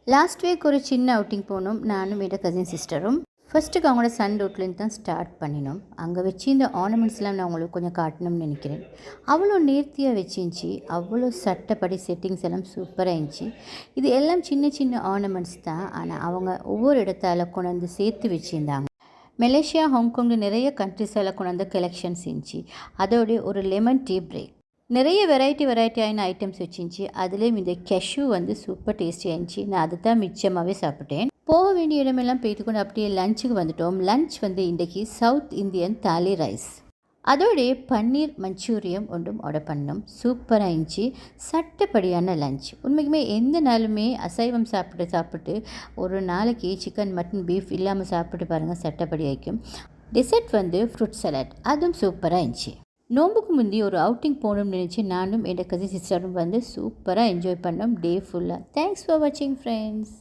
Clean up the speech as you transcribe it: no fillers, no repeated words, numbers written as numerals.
Last week ஒரு சின்ன outing போனோம் நானும் என்னோட கசின் சிஸ்டரும். ஃபஸ்ட்டுக்கு அவங்களோட சன் ரூட்லேருந்து தான் ஸ்டார்ட் பண்ணினோம். அங்கே வச்சு இந்த ஆர்னமெண்ட்ஸ்லாம் நான் உங்களுக்கு கொஞ்சம் காட்டணும்னு நினைக்கிறேன். அவ்வளோ நேர்த்தியாக வச்சிருந்துச்சி, அவ்வளோ சட்டப்படி செட்டிங்ஸ் எல்லாம் சூப்பராக இருந்துச்சு. இது எல்லாம் சின்ன சின்ன ஆர்னமெண்ட்ஸ் தான், ஆனால் அவங்க ஒவ்வொரு இடத்தால கொண்டு வந்து சேர்த்து வச்சுருந்தாங்க. மலேசியா, ஹாங்காங்கில் நிறைய கண்ட்ரிஸால் கொண்டு வந்த கலெக்ஷன்ஸ் இருந்துச்சு. அதோடைய ஒரு லெமன் டீ பிரேக், நிறைய வெரைட்டியான ஐட்டம்ஸ் வச்சிருந்துச்சி. அதுலேயும் இந்த கெஷ்யூ வந்து சூப்பர் டேஸ்டியாக இருந்துச்சு. நான் அதை தான் மிச்சமாகவே சாப்பிட்டேன். போக வேண்டிய இடமெல்லாம் போயிட்டு கொண்டு அப்படியே லஞ்சுக்கு வந்துட்டோம். லஞ்ச் வந்து இன்றைக்கி சவுத் இந்தியன் தாலி ரைஸ், அதோடைய பன்னீர் மஞ்சூரியம் ஒன்றும் ஆர்டர் பண்ணோம். சூப்பராக இருந்துச்சு, சட்டப்படியான லஞ்ச். உண்மைக்குமே எந்த நாளுமே அசைவம் சாப்பிட்டு ஒரு நாளைக்கு சிக்கன் மட்டன் பீஃப் இல்லாமல் சாப்பிட்டு பாருங்கள், சட்டப்படி ஆகிக்கும். டெசர்ட் வந்து ஃப்ரூட் சலாட், அதுவும் சூப்பராக இருந்துச்சு. நோம்புக்கு முந்தி ஒரு அவுட்டிங் போகணும்னு நினச்சி நானும் என்னோட கசின் சிஸ்டரும் வந்து சூப்பராக என்ஜாய் பண்ணோம் டே ஃபுல்லாக. தேங்க்ஸ் ஃபார் வாட்சிங் ஃப்ரெண்ட்ஸ்.